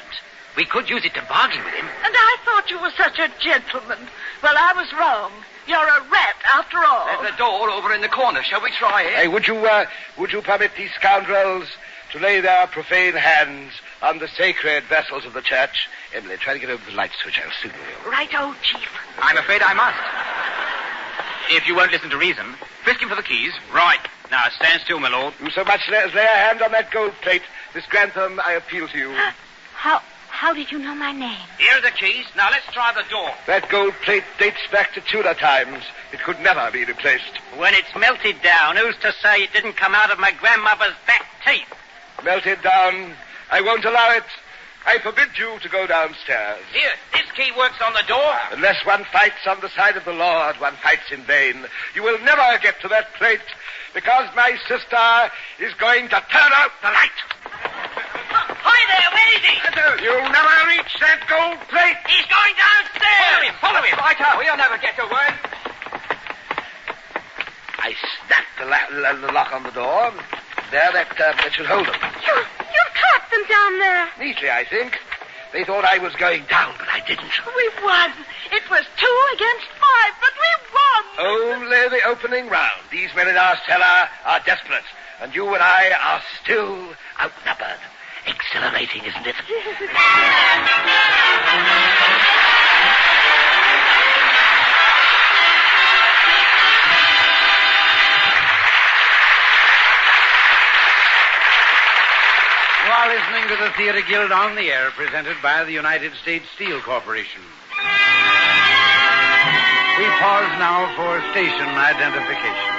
We could use it to bargain with him. And I thought you were such a gentleman. Well, I was wrong. You're a rat, after all. There's a door over in the corner. Shall we try it? Hey, would you permit these scoundrels to lay their profane hands on the sacred vessels of the church? Emily, try to get over the light switch. I'll signal you. Right, old Chief. I'm afraid I must. If you won't listen to reason, frisk him for the keys. Right. Now, stand still, my lord. You so much as lay a hand on that gold plate. Miss Grantham, I appeal to you. How did you know my name? Here are the keys. Now, let's try the door. That gold plate dates back to Tudor times. It could never be replaced. When it's melted down, who's to say it didn't come out of my grandmother's back teeth? Melted down. I won't allow it. I forbid you to go downstairs. Here, this key works on the door. Unless one fights on the side of the Lord, one fights in vain. You will never get to that plate because my sister is going to turn out the light. Hi there, where is he? You'll never reach that gold plate. He's going downstairs. Follow him. Right up. We'll never get to work. I snapped the lock on the door. There, that should hold them. You trapped them down there. Neatly, I think. They thought I was going down, but I didn't. We won. It was 2 against 5, but we won. Only the opening round. These men in our cellar are desperate, and you and I are still outnumbered. Exhilarating, isn't it? You are listening to the Theater Guild on the Air, presented by the United States Steel Corporation. We pause now for station identification.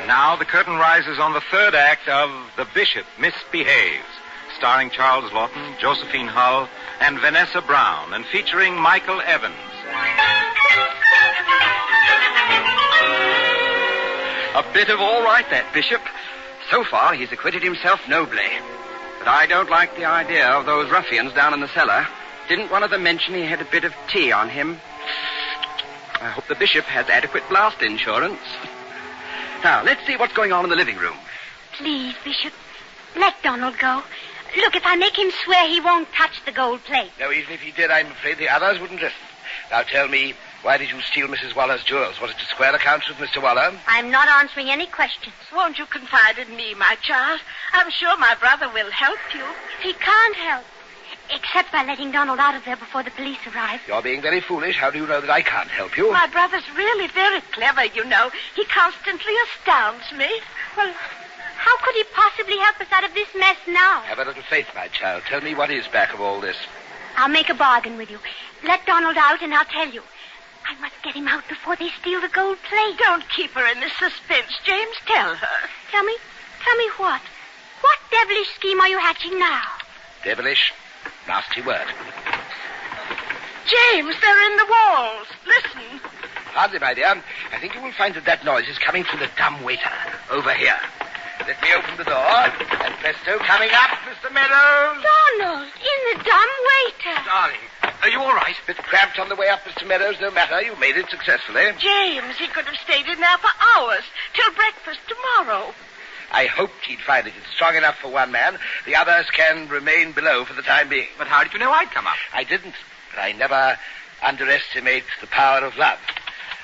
Now the curtain rises on the third act of The Bishop Misbehaves, starring Charles Lawton, Josephine Hull, and Vanessa Brown, and featuring Michael Evans. A bit of all right, that Bishop. So far, he's acquitted himself nobly. But I don't like the idea of those ruffians down in the cellar. Didn't one of them mention he had a bit of tea on him? I hope the Bishop has adequate blast insurance. Now, let's see what's going on in the living room. Please, Bishop, let Donald go. Look, if I make him swear he won't touch the gold plate. No, even if he did, I'm afraid the others wouldn't listen. Now tell me, why did you steal Mrs. Waller's jewels? Was it to square accounts with Mr. Waller? I'm not answering any questions. Won't you confide in me, my child? I'm sure my brother will help you. He can't help, except by letting Donald out of there before the police arrive. You're being very foolish. How do you know that I can't help you? My brother's really very clever, you know. He constantly astounds me. Well, how could he possibly help us out of this mess now? Have a little faith, my child. Tell me what is back of all this. I'll make a bargain with you. Let Donald out and I'll tell you. I must get him out before they steal the gold plate. Don't keep her in this suspense, James. Tell her. Tell me what? What devilish scheme are you hatching now? Devilish? Nasty word. James, they're in the walls. Listen. Hardly, my dear. I think you will find that noise is coming from the dumb waiter. Over here. Let me open the door. And presto, coming up, Mr. Meadows. Donald, in the dumb waiter. Darling, are you all right? Bit cramped on the way up, Mr. Meadows. No matter. You made it successfully. James, he could have stayed in there for hours. Till breakfast tomorrow. I hoped he'd find it. It's strong enough for one man. The others can remain below for the time being. But how did you know I'd come up? I didn't. But I never underestimate the power of love.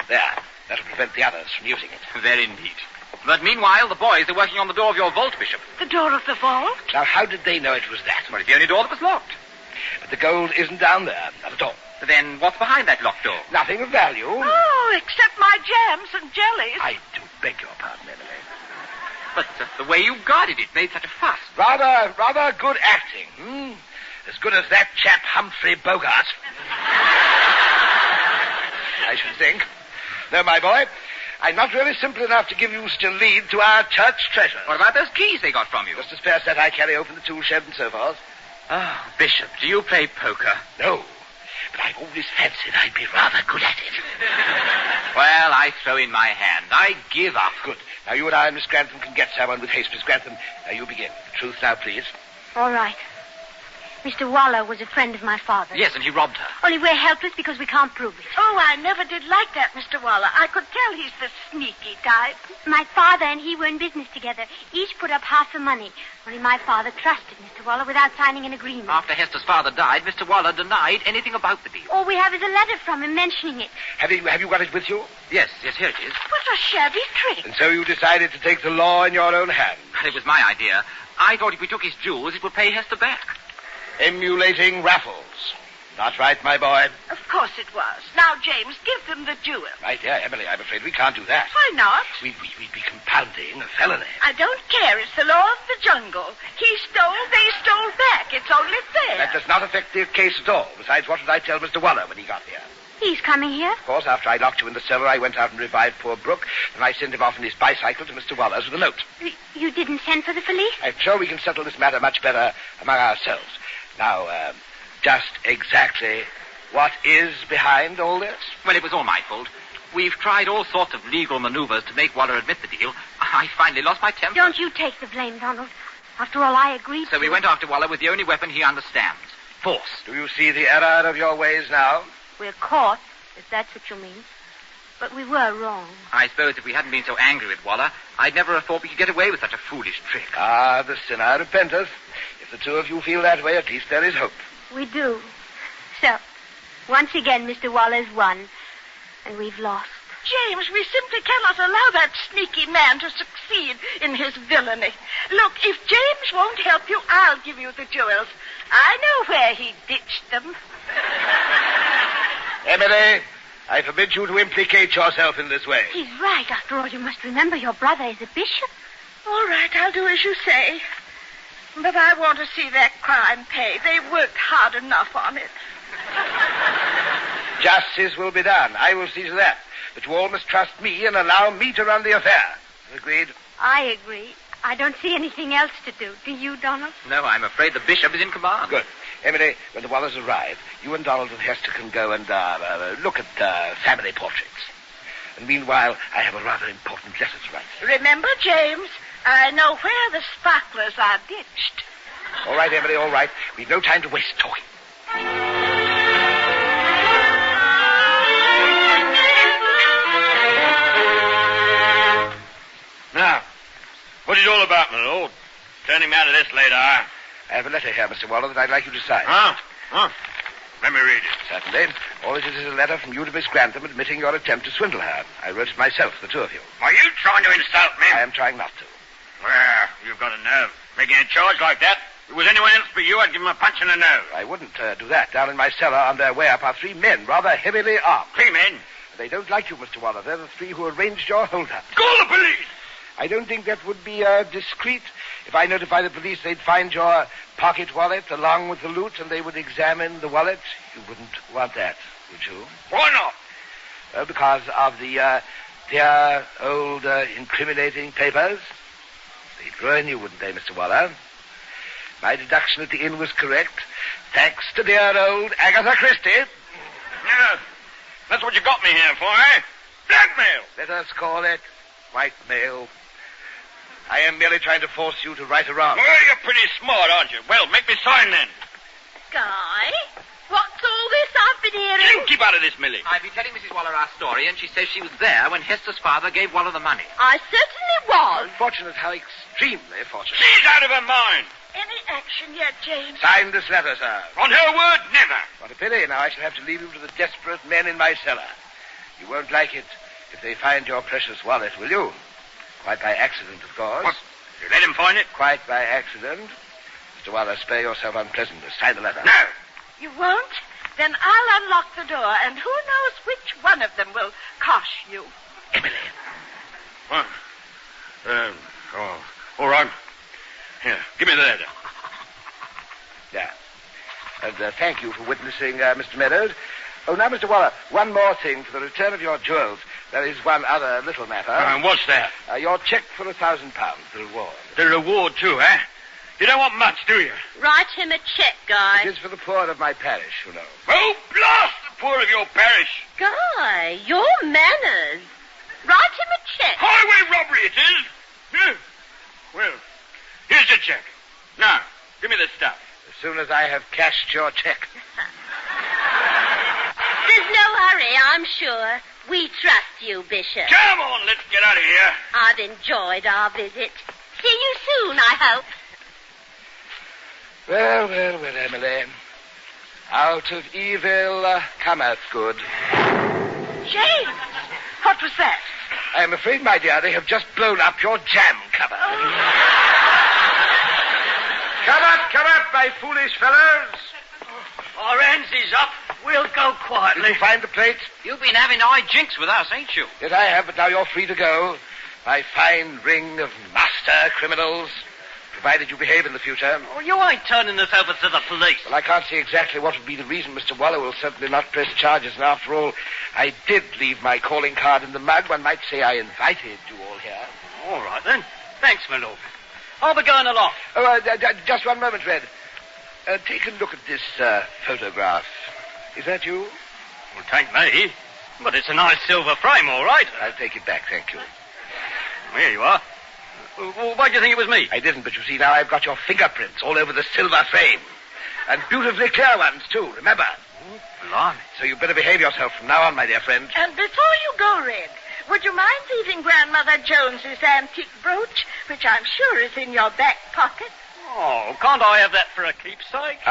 There. That'll prevent the others from using it. Very neat. But meanwhile, the boys are working on the door of your vault, Bishop. The door of the vault? Now, how did they know it was that? Well, it's the only door that was locked. But the gold isn't down there. Not at all. But then what's behind that locked door? Nothing of value. Oh, except my jams and jellies. I do beg your pardon, Emily. But the way you guarded it made such a fuss. Rather good acting, As good as that chap Humphrey Bogart. I should think. No, my boy, I'm not really simple enough to give you still lead to our church treasure. What about those keys they got from you? Just a spare set I carry open the tool shed and so forth. Oh, Bishop, do you play poker? No, but I've always fancied I'd be rather good at it. Well, I throw in my hand. I give up. Good. Now, you and I and Miss Grantham can get someone with haste. Miss Grantham, you begin. The truth now, please. All right. Mr. Waller was a friend of my father's. Yes, and he robbed her. Only we're helpless because we can't prove it. Oh, I never did like that, Mr. Waller. I could tell he's the sneaky type. My father and he were in business together. Each put up half the money. Only my father trusted Mr. Waller without signing an agreement. After Hester's father died, Mr. Waller denied anything about the deal. All we have is a letter from him mentioning it. Have you got it with you? Yes, here it is. What a shabby trick. And so you decided to take the law in your own hands. It was my idea. I thought if we took his jewels, it would pay Hester back. Emulating Raffles. Not right, my boy. Of course it was. Now, James, give them the jewel. Right, yeah, Emily, I'm afraid we can't do that. Why not? We'd be compounding a felony. I don't care. It's the law of the jungle. He stole, they stole back. It's only fair. That does not affect the case at all. Besides, what did I tell Mr. Waller when he got here? He's coming here? Of course, after I locked you in the cellar, I went out and revived poor Brooke, and I sent him off on his bicycle to Mr. Waller's with a note. You didn't send for the police? I'm sure we can settle this matter much better among ourselves. Now, just exactly what is behind all this? Well, it was all my fault. We've tried all sorts of legal maneuvers to make Waller admit the deal. I finally lost my temper. Don't you take the blame, Donald. After all, I agreed So we went after Waller with the only weapon he understands. Force. Do you see the error of your ways now? We're caught, if that's what you mean. But we were wrong. I suppose if we hadn't been so angry with Waller, I'd never have thought we could get away with such a foolish trick. Ah, the sinner repenteth. If the two of you feel that way, at least there is hope. We do. So, once again, Mr. Waller's won, and we've lost. James, we simply cannot allow that sneaky man to succeed in his villainy. Look, if James won't help you, I'll give you the jewels. I know where he ditched them. Emily, I forbid you to implicate yourself in this way. He's right. After all, you must remember your brother is a bishop. All right, I'll do as you say. But I want to see that crime paid. They worked hard enough on it. Justice will be done. I will see to that. But you all must trust me and allow me to run the affair. Agreed? I agree. I don't see anything else to do. Do you, Donald? No, I'm afraid the bishop is in command. Good. Emily, when the Wallers arrive, you and Donald and Hester can go and look at family portraits. And meanwhile, I have a rather important letter to write. Remember, James, I know where the sparklers are ditched. All right, Emily, all right. We've no time to waste talking. Now, what's it all about, my lord? Turning me out of this later, huh? I have a letter here, Mr. Waller, that I'd like you to sign. Huh? Let me read it. Certainly. All it is a letter from you to Miss Grantham admitting your attempt to swindle her. I wrote it myself, the two of you. Are you trying to insult me? I am trying not to. Well, you've got a nerve. Making a charge like that. If it was anyone else but you, I'd give him a punch in the nose. I wouldn't do that. Down in my cellar, on their way up, are 3 men, rather heavily armed. 3 men? They don't like you, Mr. Waller. They're the 3 who arranged your hold-up. Call the police! I don't think that would be discreet. If I notify the police, they'd find your pocket wallet along with the loot, and they would examine the wallet. You wouldn't want that, would you? Why not? Because of the dear old incriminating papers. They'd ruin you, wouldn't they, Mr. Waller? My deduction at the inn was correct. Thanks to dear old Agatha Christie. Yeah, that's what you got me here for, eh? Blackmail! Let us call it whitemail. I am merely trying to force you to right a wrong. Well, you're pretty smart, aren't you? Well, make me sign then. Guy, what's all this I've been hearing? You keep out of this, Millie. I've been telling Mrs. Waller our story, and she says she was there when Hester's father gave Waller the money. I certainly was. Unfortunate, how extremely fortunate. She's out of her mind. Any action yet, James? Sign this letter, sir. On her word, never. What a pity. Now I shall have to leave you to the desperate men in my cellar. You won't like it if they find your precious wallet, will you? Quite by accident, of course. What? You let him find it? Quite by accident. Mr. Waller, spare yourself unpleasantness. Sign the letter. No. You won't? Then I'll unlock the door, and who knows which one of them will cosh you. Emily. What? All right. Here, give me the letter. Yeah. And thank you for witnessing, Mr. Meadows. Oh, now, Mr. Waller, one more thing for the return of your jewels. There is one other little matter. What's that? Your check for £1,000, the reward. The reward, too, eh? You don't want much, do you? Write him a check, Guy. It is for the poor of my parish, you know. Oh, blast the poor of your parish. Guy, your manners. Write him a check. Highway robbery it is. Yeah. Well, here's your check. Now, give me the stuff. As soon as I have cashed your check. There's no hurry, I'm sure. We trust you, Bishop. Come on, let's get out of here. I've enjoyed our visit. See you soon, I hope. Well, Emily. Out of evil, come out good. James, what was that? I'm afraid, my dear, they have just blown up your jam cupboard. Come up, my foolish fellows. Our ends is up. We'll go quietly. Did you find the plate? You've been having high jinks with us, ain't you? Yes, I have, but now you're free to go. My fine ring of master criminals, provided you behave in the future. Oh, you ain't turning us over to the police. Well, I can't see exactly what would be the reason. Mr. Waller will certainly not press charges, and after all, I did leave my calling card in the mug. One might say I invited you all here. All right, then. Thanks, my lord. I'll be going along. Oh, just one moment, Red. Take a look at this photograph. Is that you? Well, tain't me. But it's a nice silver frame, all right. I'll take it back, thank you. Here you are. Why do you think it was me? I didn't, but you see, now I've got your fingerprints all over the silver frame. And beautifully clear ones, too, remember? Oh, blimey. So you better behave yourself from now on, my dear friend. And before you go, Red, would you mind leaving Grandmother Jones's antique brooch, which I'm sure is in your back pocket? Oh, can't I have that for a keepsake?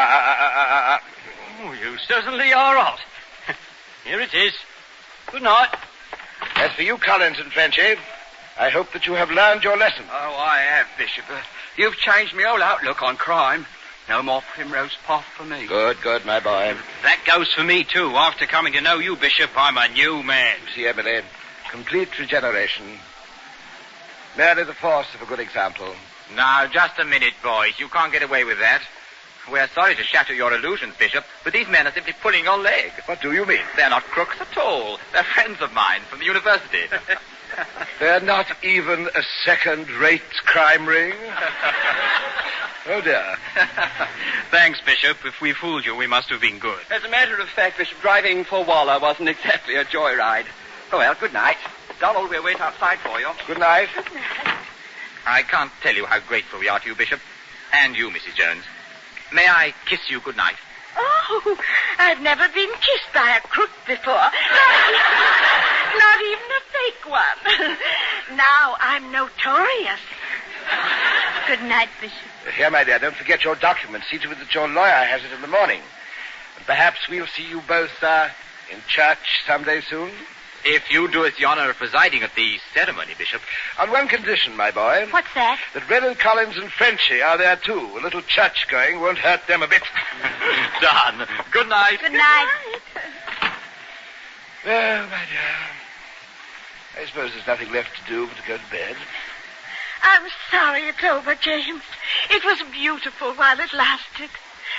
Oh, you certainly are odd. Here it is. Good night. As for you, Collins and Frenchy, I hope that you have learned your lesson. Oh, I have, Bishop. You've changed my whole outlook on crime. No more Primrose Path for me. Good, my boy. That goes for me, too. After coming to know you, Bishop, I'm a new man. See, Emily, complete regeneration. Merely the force of a good example. Now, just a minute, boys. You can't get away with that. We're sorry to shatter your illusions, Bishop, but these men are simply pulling your leg. What do you mean? They're not crooks at all. They're friends of mine from the university. They're not even a second-rate crime ring? Oh, dear. Thanks, Bishop. If we fooled you, we must have been good. As a matter of fact, Bishop, driving for Waller wasn't exactly a joyride. Oh, well, good night. Donald, we'll wait outside for you. Good night. I can't tell you how grateful we are to you, Bishop. And you, Mrs. Jones. May I kiss you good night? Oh, I've never been kissed by a crook before. Not even a fake one. Now I'm notorious. Good night, Bishop. Here, my dear, don't forget your documents. See to it that your lawyer has it in the morning. And perhaps we'll see you both in church someday soon. If you do us the honor of presiding at the ceremony, Bishop. On one condition, my boy. What's that? That Red and Collins and Frenchy are there, too. A little church going won't hurt them a bit. Done. Good night. Good night. Well, my dear, I suppose there's nothing left to do but to go to bed. I'm sorry it's over, James. It was beautiful while it lasted.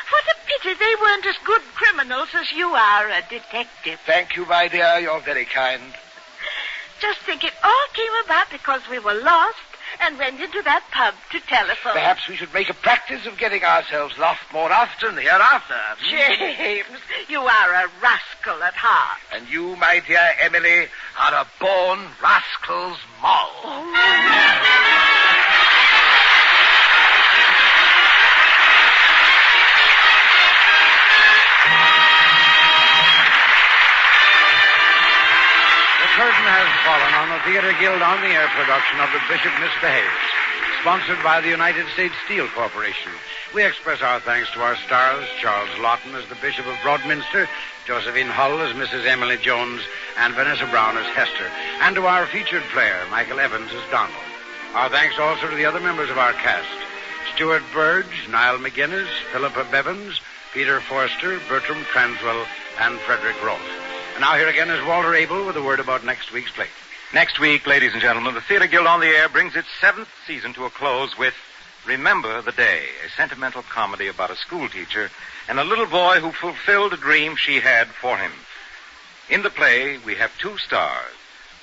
What a pity they weren't as good criminals as you are, a detective. Thank you, my dear. You're very kind. Just think it all came about because we were lost and went into that pub to telephone. Perhaps we should make a practice of getting ourselves lost more often hereafter. James, you are a rascal at heart. And you, my dear Emily, are a born rascal's moll. The curtain has fallen on the Theater Guild on the Air production of The Bishop Misbehaves, sponsored by the United States Steel Corporation. We express our thanks to our stars, Charles Lawton as the Bishop of Broadminster, Josephine Hull as Mrs. Emily Jones, and Vanessa Brown as Hester, and to our featured player, Michael Evans as Donald. Our thanks also to the other members of our cast, Stuart Burge, Niall McGuinness, Philippa Bevins, Peter Forster, Bertram Transwell, and Frederick Roth. And now here again is Walter Abel with a word about next week's play. Next week, ladies and gentlemen, the Theater Guild on the Air brings its 7th season to a close with Remember the Day, a sentimental comedy about a schoolteacher and a little boy who fulfilled a dream she had for him. In the play, we have 2 stars.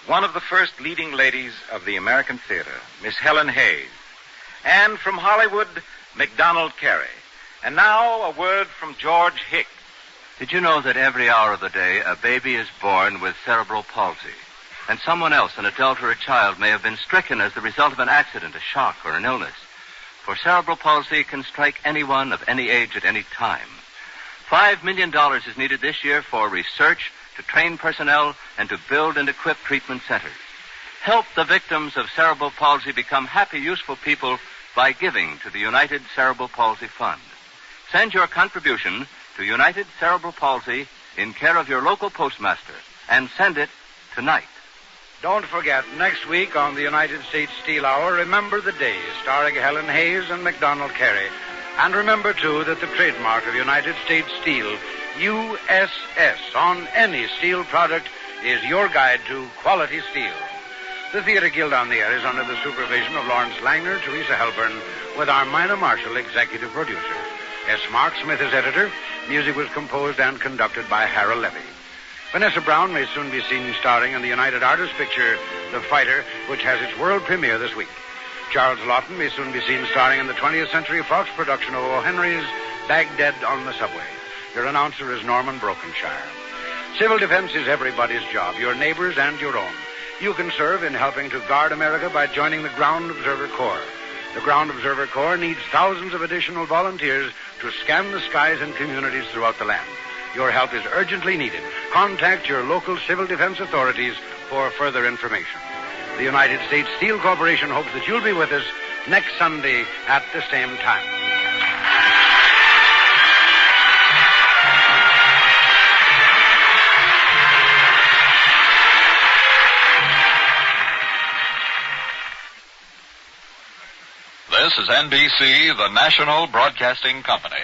One of the first leading ladies of the American theater, Miss Helen Hayes. And from Hollywood, MacDonald Carey. And now, a word from George Hicks. Did you know that every hour of the day a baby is born with cerebral palsy? And someone else, an adult or a child, may have been stricken as the result of an accident, a shock, or an illness. For cerebral palsy can strike anyone of any age at any time. $5 million is needed this year for research, to train personnel, and to build and equip treatment centers. Help the victims of cerebral palsy become happy, useful people by giving to the United Cerebral Palsy Fund. Send your contribution to United Cerebral Palsy in care of your local postmaster, and send it tonight. Don't forget, next week on the United States Steel Hour, Remember the Day, starring Helen Hayes and MacDonald Carey. And remember, too, that the trademark of United States Steel, USS, on any steel product is your guide to quality steel. The Theater Guild on the Air is under the supervision of Lawrence Langner, Teresa Helburn, with Armina Marshall, executive producer. S. Mark Smith is editor. Music was composed and conducted by Harold Levy. Vanessa Brown may soon be seen starring in the United Artists picture, The Fighter, which has its world premiere this week. Charles Lawton may soon be seen starring in the 20th Century Fox production of O. Henry's Baghdad on the Subway. Your announcer is Norman Brokenshire. Civil defense is everybody's job, your neighbors and your own. You can serve in helping to guard America by joining the Ground Observer Corps. The Ground Observer Corps needs thousands of additional volunteers to scan the skies and communities throughout the land. Your help is urgently needed. Contact your local civil defense authorities for further information. The United States Steel Corporation hopes that you'll be with us next Sunday at the same time. This is NBC, the national broadcasting company.